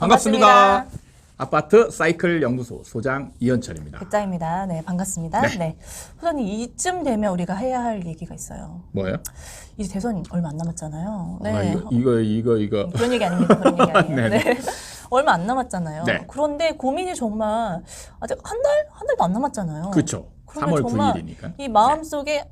반갑습니다. 아파트 사이클 연구소 소장 이현철입니다. 백자입니다. 네, 반갑습니다. 네. 네. 소장님, 이쯤 되면 우리가 해야 할 얘기가 있어요. 뭐예요? 이제 대선 얼마 안 남았잖아요. 네. 아, 이거. 그런 얘기 아닙니다. 그런 얘기 아니에요. 네네. 네. 얼마 안 남았잖아요. 네. 그런데 고민이 정말 아직 한 달도 안 남았잖아요. 그렇죠. 그러면 3월 정말 9일이니까. 이 마음속에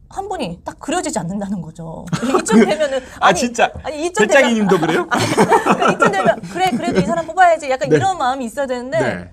한 분이 딱 그려지지 않는다는 거죠. 이쯤 되면은 진짜. 아니 이쯤 되면 배짱이님도 그래요? 그러니까 이쯤 되면 그래도 이 사람 뽑아야지 약간 네. 이런 마음이 있어야 되는데 네.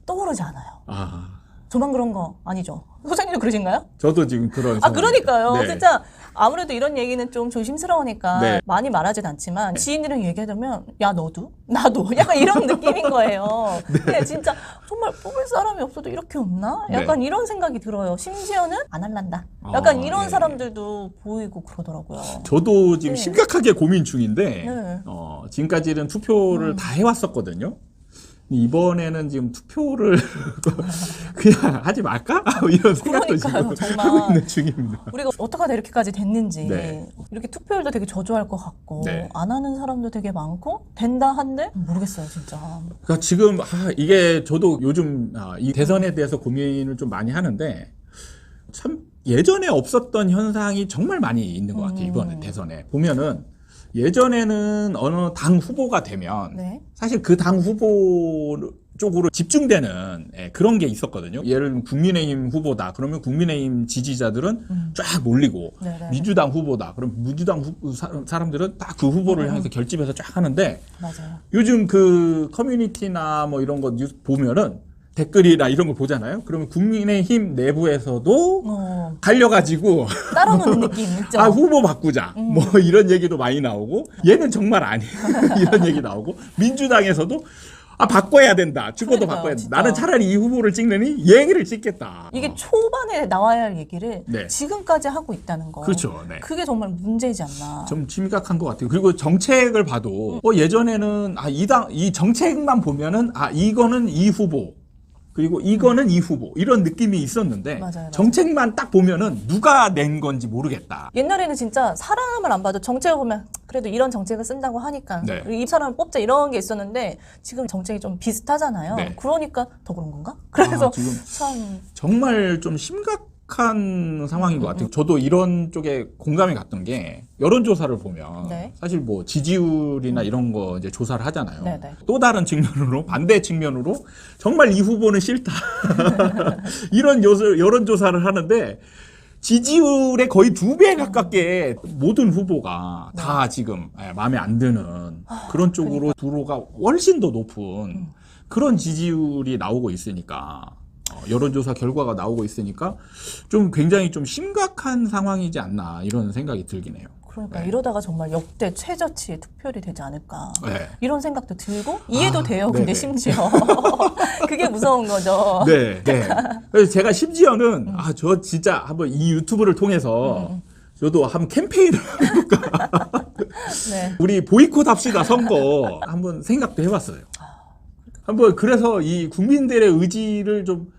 떠오르지 않아요. 아, 저만 그런 거 아니죠? 소장님도 그러신가요? 저도 지금 그런. 그러니까요. 네. 진짜 아무래도 이런 얘기는 좀 조심스러우니까 네. 많이 말하진 않지만 지인들이랑 얘기하자면 야 너도? 나도? 약간 이런 느낌인 거예요. 근데 진짜 정말 뽑을 사람이 없어도 이렇게 없나? 약간 이런 생각이 들어요. 심지어는 안 할란다. 약간 이런 네. 사람들도 보이고 그러더라고요. 저도 지금 네. 심각하게 고민 중인데 네. 지금까지는 투표를 다 해왔었거든요. 이번에는 지금 투표를 그냥 하지 말까? 이런 생각도 그러니까요, 지금 정말. 하고 있는 중입니다. 우리가 어떻게 하다 이렇게까지 됐는지 네. 이렇게 투표율도 되게 저조할 것 같고 네. 안 하는 사람도 되게 많고 된다 한들 모르겠어요 진짜. 그러니까 지금 이게 저도 요즘 이 대선에 대해서 고민을 좀 많이 하는데 참 예전에 없었던 현상이 정말 많이 있는 것 같아요. 이번에 대선에 보면은 예전에는 어느 당 후보가 되면 네. 사실 그 당 후보 쪽으로 집중되는 그런 게 있었거든요. 예를 들면 국민의힘 후보다 그러면 국민의힘 지지자들은 쫙 몰리고 네네. 민주당 후보다 그럼 민주당 사람들은 딱 그 후보를 향해서 결집해서 쫙 하는데 맞아요. 요즘 그 커뮤니티나 뭐 이런 거 뉴스 보면은 댓글이나 이런 거 보잖아요. 그러면 국민의힘 내부에서도 갈려가지고 따라놓는 느낌 있죠. 후보 바꾸자 뭐 이런 얘기도 많이 나오고 얘는 정말 아니에요. 이런 얘기 나오고 민주당에서도 바꿔야 된다. 죽어도 그러니까요, 바꿔야 된다. 진짜. 나는 차라리 이 후보를 찍느니 얘기를 찍겠다. 이게 초반에 나와야 할 얘기를 네. 지금까지 하고 있다는 거. 그렇죠. 네. 그게 정말 문제이지 않나. 좀 심각한 것 같아요. 그리고 정책을 봐도 예전에는 이 정책만 보면은 이거는 이 후보 그리고 이거는 이 후보 이런 느낌이 있었는데 맞아요. 정책만 딱 보면은 누가 낸 건지 모르겠다. 옛날에는 진짜 사람을 안 봐도 정책을 보면 그래도 이런 정책을 쓴다고 하니까 네. 이 사람을 뽑자 이런 게 있었는데 지금 정책이 좀 비슷하잖아요. 네. 그러니까 더 그런 건가? 그래서 지금 참 정말 좀 심각한 상황인 것 같아요. 저도 이런 쪽에 공감이 갔던 게 여론조사를 보면 네. 사실 뭐 지지율이나 이런 거 이제 조사를 하잖아요. 네네. 또 다른 측면으로 반대 측면으로 정말 이 후보는 싫다 이런 여론조사를 하는데 지지율의 거의 2배 가깝게 모든 후보가 다 지금 마음에 안 드는 그런 쪽으로 두로가 훨씬 더 높은 그런 지지율이 나오고 있으니까 여론조사 결과가 나오고 있으니까 좀 굉장히 좀 심각한 상황이지 않나 이런 생각이 들긴 해요. 그러니까 네. 이러다가 정말 역대 최저치의 투표율이 되지 않을까 네. 이런 생각도 들고 이해도 돼요. 근데 네네. 심지어 그게 무서운 거죠. 네, 네. 그래서 제가 심지어는 저 진짜 한번 이 유튜브를 통해서 저도 한번 캠페인을 해볼까. 네. 우리 보이콧 합시다 선거 한번 생각도 해봤어요. 한번 그래서 이 국민들의 의지를 좀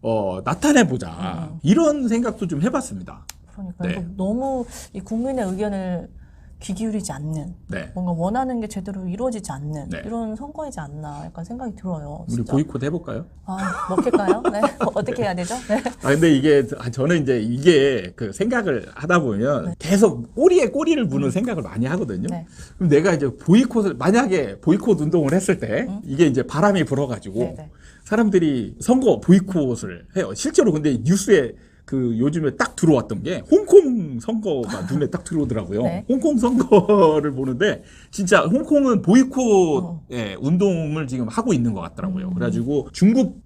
나타내 보자 이런 생각도 좀 해봤습니다. 그러니까 네. 이거 너무 이 국민의 의견을 귀 기울이지 않는 네. 뭔가 원하는 게 제대로 이루어지지 않는 네. 이런 선거이지 않나 약간 생각이 들어요. 우리 진짜. 보이콧 해볼까요? 먹힐까요? 네. 어떻게 해야 되죠? 네. 근데 이게 저는 이제 이게 그 생각을 하다 보면 계속 꼬리에 꼬리를 무는 생각을 많이 하거든요. 네. 그럼 내가 이제 만약에 보이콧 운동을 했을 때 이게 이제 바람이 불어가지고 네. 사람들이 선거 보이콧을 해요. 실제로 근데 뉴스에 그 요즘에 딱 들어왔던 게 홍콩 선거가 눈에 딱 들어오더라고요. 네. 홍콩 선거를 보는데 진짜 홍콩은 보이콧 운동을 지금 하고 있는 것 같더라고요. 그래가지고 중국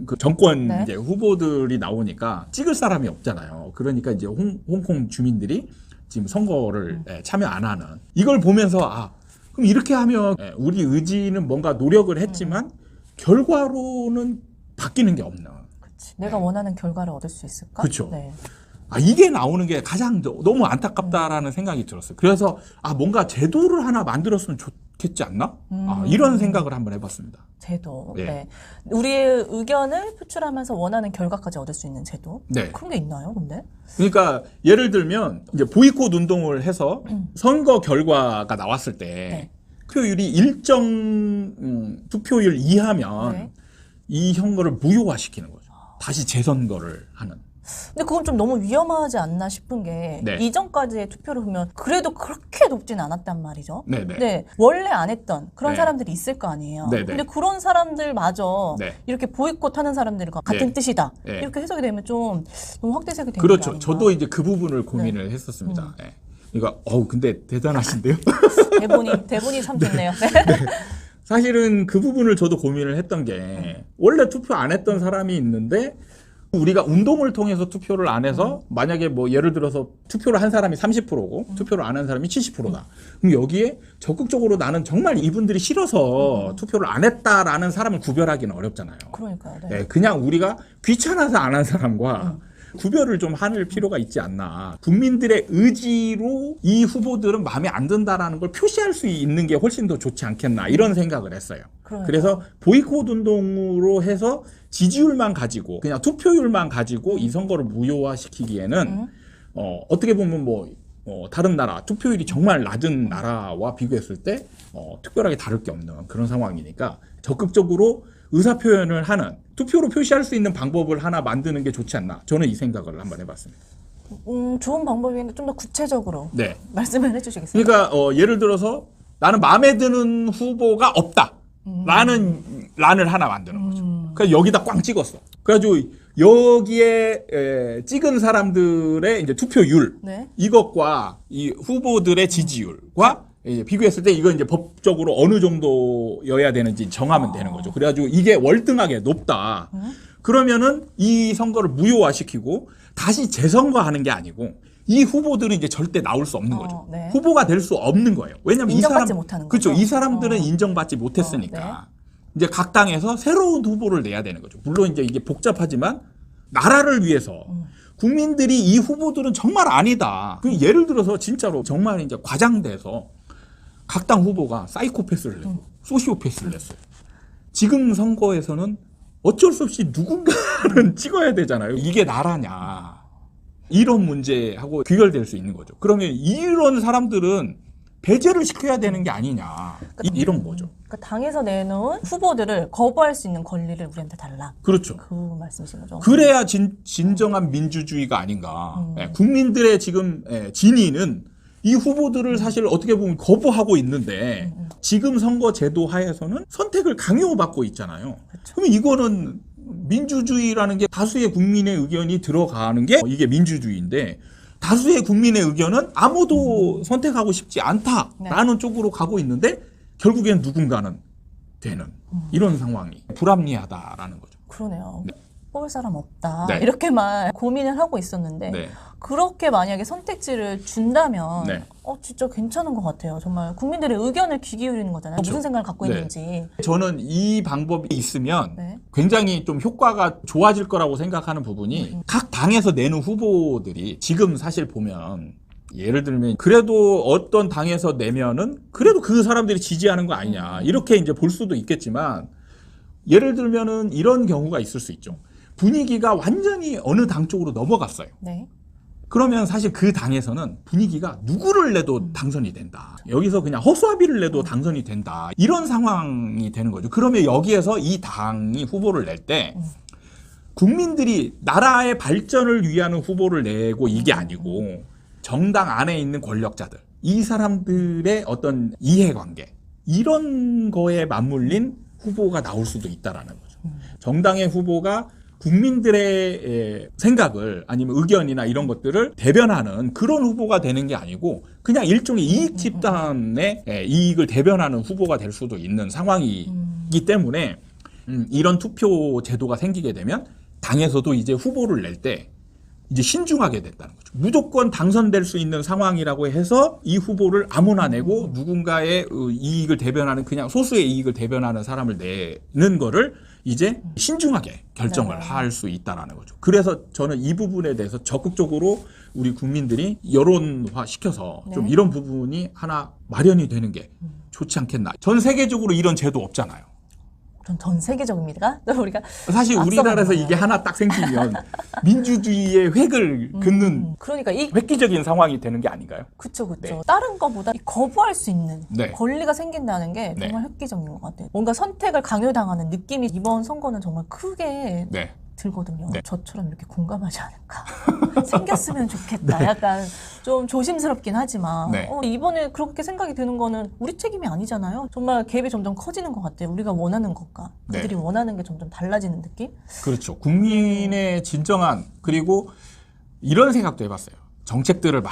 그 정권 네. 이제 후보들이 나오니까 찍을 사람이 없잖아요. 그러니까 이제 홍콩 주민들이 지금 선거를 참여 안 하는 이걸 보면서 그럼 이렇게 하면 우리 의지는 뭔가 노력을 했지만 결과로는 바뀌는 게 없는. 내가 원하는 결과를 얻을 수 있을까? 그렇죠. 네. 이게 나오는 게 가장 너무 안타깝다라는 생각이 들었어요. 그래서 뭔가 제도를 하나 만들었으면 좋겠지 않나? 이런 생각을 한번 해봤습니다. 제도. 네. 네. 우리의 의견을 표출하면서 원하는 결과까지 얻을 수 있는 제도. 네. 그런 게 있나요, 근데? 그러니까 예를 들면 이제 보이콧 운동을 해서 선거 결과가 나왔을 때 네. 투표율이 일정 투표율 이하면 네. 이 선거를 무효화시키는 거죠. 다시 재선거를 하는. 근데 그건 좀 너무 위험하지 않나 싶은 게 네. 이전까지의 투표를 보면 그래도 그렇게 높진 않았단 말이죠. 네네. 네, 원래 안 했던 그런 네. 사람들이 있을 거 아니에요. 네네. 근데 그런 사람들마저 네. 이렇게 보이콧하는 사람들과 같은 네. 뜻이다. 네. 이렇게 해석이 되면 좀 너무 확대색이 되는 게 그렇죠. 아닌가. 저도 이제 그 부분을 고민을 했었습니다. 예. 이거 근데 대단하신데요. 대본이 참 좋네요. 네. 사실은 그 부분을 저도 고민을 했던 게 원래 투표 안 했던 사람이 있는데 우리가 운동을 통해서 투표를 안 해서 만약에 뭐 예를 들어서 투표를 한 사람이 30%고 투표를 안 한 사람이 70%다. 그럼 여기에 적극적으로 나는 정말 이분들이 싫어서 투표를 안 했다라는 사람을 구별하기는 어렵잖아요. 그러니까요. 네. 네, 그냥 우리가 귀찮아서 안 한 사람과 구별을 좀 하는 필요가 있지 않나. 국민들의 의지로 이 후보들은 마음에 안 든다라는 걸 표시할 수 있는 게 훨씬 더 좋지 않겠나 이런 생각을 했어요. 그러니까요. 그래서 보이콧 운동으로 해서 지지율만 가지고 그냥 투표율만 가지고 이 선거를 무효화시키기에는 어떻게 보면 다른 나라 투표율이 정말 낮은 나라와 비교했을 때 특별하게 다를 게 없는 그런 상황이니까 적극적으로 의사표현을 하는 투표로 표시할 수 있는 방법을 하나 만드는 게 좋지 않나 저는 이 생각을 한번 해봤습니다. 좋은 방법인데 좀 더 구체적으로 네. 말씀을 해주시겠어요? 그러니까 예를 들어서 나는 마음에 드는 후보가 없다. 라는 란을 하나 만드는 거죠. 그래서 여기다 꽝 찍었어. 그래가지고 여기에 찍은 사람들의 이제 투표율 네. 이것과 이 후보들의 지지율과 이제 비교했을 때 이건 이제 법적으로 어느 정도여야 되는지 정하면 되는 거죠. 그래가지고 이게 월등하게 높다. 그러면은 이 선거를 무효화시키고 다시 재선거하는 게 아니고 이 후보들은 이제 절대 나올 수 없는 거죠. 네. 후보가 될 수 없는 거예요. 왜냐면 인정받지 못하는 그렇죠. 거죠. 이 사람들은 인정받지 못했으니까 이제 각 당에서 새로운 후보를 내야 되는 거죠. 물론 이제 이게 복잡하지만 나라를 위해서 국민들이 이 후보들은 정말 아니다. 그 예를 들어서 진짜로 정말 이제 과장돼서 각 당 후보가 사이코패스를 내고 소시오패스를 냈어요. 지금 선거에서는 어쩔 수 없이 누군가는 찍어야 되잖아요. 이게 나라냐. 이런 문제하고 귀결될 수 있는 거죠. 그러면 이런 사람들은 배제를 시켜야 되는 게 아니냐. 이런 거죠. 그러니까 당에서 내놓은 후보들을 거부할 수 있는 권리를 우리한테 달라. 그렇죠. 그 말씀이신 거죠. 그래야 진정한 민주주의가 아닌가. 국민들의 지금 진위는 이 후보들을 사실 어떻게 보면 거부하고 있는데 지금 선거 제도 하에서는 선택을 강요받고 있잖아요. 그러면 이거는 민주주의라는 게 다수의 국민의 의견이 들어가는 게 이게 민주주의인데 다수의 국민의 의견은 아무도 선택하고 싶지 않다라는 쪽으로 가고 있는데 결국엔 누군가는 되는 이런 상황이 불합리하다라는 거죠. 그러네요. 네. 뽑을 사람 없다. 네. 이렇게만 고민을 하고 있었는데 네. 그렇게 만약에 선택지를 준다면 네. 진짜 괜찮은 것 같아요. 정말 국민들의 의견을 귀 기울이는 거잖아요. 그렇죠. 무슨 생각을 갖고 네. 있는지. 저는 이 방법이 있으면 네. 굉장히 좀 효과가 좋아질 거라고 생각하는 부분이 각 당에서 내는 후보들이 지금 사실 보면 예를 들면 그래도 어떤 당에서 내면은 그래도 그 사람들이 지지하는 거 아니냐 이렇게 이제 볼 수도 있겠지만 예를 들면은 이런 경우가 있을 수 있죠. 분위기가 완전히 어느 당 쪽으로 넘어갔어요. 네. 그러면 사실 그 당에서는 분위기가 누구를 내도 당선이 된다. 여기서 그냥 허수아비를 내도 당선이 된다. 이런 상황이 되는 거죠. 그러면 여기에서 이 당이 후보를 낼 때 국민들이 나라의 발전을 위한 후보를 내고 이게 아니고 정당 안에 있는 권력자들, 이 사람들의 어떤 이해관계 이런 거에 맞물린 후보가 나올 수도 있다라는 거죠. 정당의 후보가 국민들의 생각을 아니면 의견이나 이런 것들을 대변하는 그런 후보가 되는 게 아니고 그냥 일종의 이익 집단의 이익을 대변하는 후보가 될 수도 있는 상황이기 때문에 이런 투표 제도가 생기게 되면 당에서도 이제 후보를 낼 때 이제 신중하게 된다는 거죠. 무조건 당선될 수 있는 상황이라고 해서 이 후보를 아무나 내고 누군가의 이익을 대변하는 그냥 소수의 이익을 대변하는 사람을 내는 거를 이제 신중하게 결정을 할 수 있다라는 거죠. 그래서 저는 이 부분에 대해서 적극적으로 우리 국민들이 여론화 시켜서 좀 이런 부분이 하나 마련이 되는 게 좋지 않겠나. 전 세계적으로 이런 제도 없잖아요. 전 세계적입니다. 우리가 사실 우리나라에서 이게 하나 딱 생기면 민주주의의 획을 긋는 그러니까 이 획기적인 상황이 되는 게 아닌가요? 그쵸. 네. 다른 거보다 이 거부할 수 있는 네. 권리가 생긴다는 게 네. 정말 획기적인 것 같아요. 뭔가 선택을 강요당하는 느낌이 이번 선거는 정말 크게 네. 들거든요. 네. 저처럼 이렇게 공감하지 않을까. 생겼으면 좋겠다. 약간 좀 조심스럽긴 하지만 네. 이번에 그렇게 생각이 드는 거는 우리 책임이 아니잖아요. 정말 갭이 점점 커지는 것 같아요. 우리가 원하는 것과 네. 그들이 원하는 게 점점 달라지는 느낌? 그렇죠. 국민의 진정한 그리고 이런 생각도 해봤어요. 정책들을 막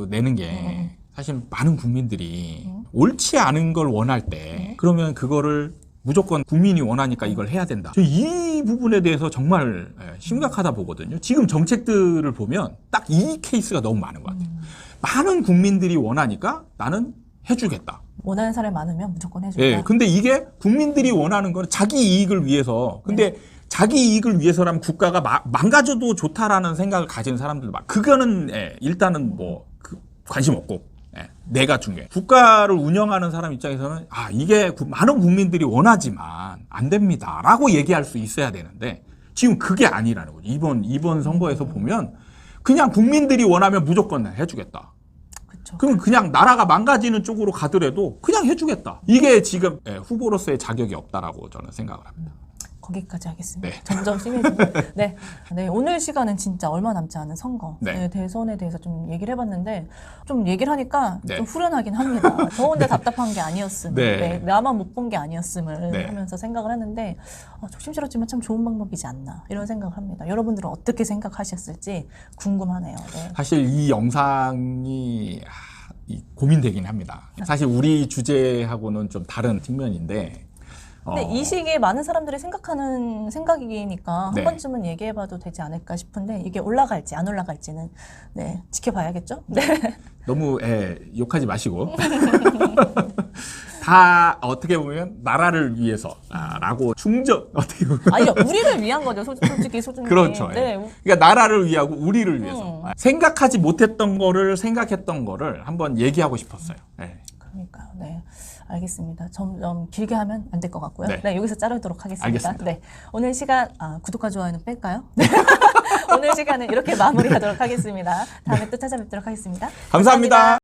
내는 게 사실 많은 국민들이 옳지 않은 걸 원할 때 그러면 그거를 무조건 국민이 원하니까 이걸 해야 된다. 저 이 부분에 대해서 정말 심각하다 보거든요. 지금 정책들을 보면 딱 이 케이스가 너무 많은 것 같아요. 많은 국민들이 원하니까 나는 해주겠다. 원하는 사람이 많으면 무조건 해준다. 예, 근데 이게 국민들이 원하는 건 자기 이익을 위해서. 근데 자기 이익을 위해서라면 국가가 망가져도 좋다라는 생각을 가진 사람들 그거는 일단은 관심 없고. 내가 중요해. 국가를 운영하는 사람 입장에서는 이게 많은 국민들이 원하지만 안 됩니다라고 얘기할 수 있어야 되는데 지금 그게 아니라는 거죠. 이번 선거에서 보면 그냥 국민들이 원하면 무조건 해주겠다. 그쵸. 그럼 그냥 나라가 망가지는 쪽으로 가더라도 그냥 해주겠다. 이게 지금 후보로서의 자격이 없다라고 저는 생각을 합니다. 거기까지 하겠습니다. 네. 점점 심해지고. 네. 오늘 시간은 진짜 얼마 남지 않은 선거. 네. 대선에 대해서 좀 얘기를 해봤는데, 좀 얘기를 하니까 네. 좀 후련하긴 합니다. 저 혼자 답답한 게 아니었음을, 네. 나만 못 본 게 아니었음을 네. 하면서 생각을 했는데, 조심스럽지만 참 좋은 방법이지 않나, 이런 생각을 합니다. 여러분들은 어떻게 생각하셨을지 궁금하네요. 네. 사실 이 영상이 고민되긴 합니다. 사실 우리 주제하고는 좀 다른 측면인데 근데 이 시기에 많은 사람들이 생각하는 생각이니까 네. 한 번쯤은 얘기해봐도 되지 않을까 싶은데 이게 올라갈지 안 올라갈지는 지켜봐야겠죠? 네. 너무 욕하지 마시고 다 어떻게 보면 나라를 위해서라고 어떻게 보면 아니요, 우리를 위한 거죠, 솔직히 소중히. 그렇죠. 네. 그러니까 나라를 위하고 우리를 위해서 생각하지 못했던 거를 생각했던 거를 한번 얘기하고 싶었어요. 그러니까요. 네. 알겠습니다. 점점 길게 하면 안 될 것 같고요. 네. 네, 여기서 자르도록 하겠습니다. 알겠습니다. 네. 오늘 시간, 구독과 좋아요는 뺄까요? 네. 오늘 시간은 이렇게 마무리하도록 하겠습니다. 다음에 또 찾아뵙도록 하겠습니다. 감사합니다.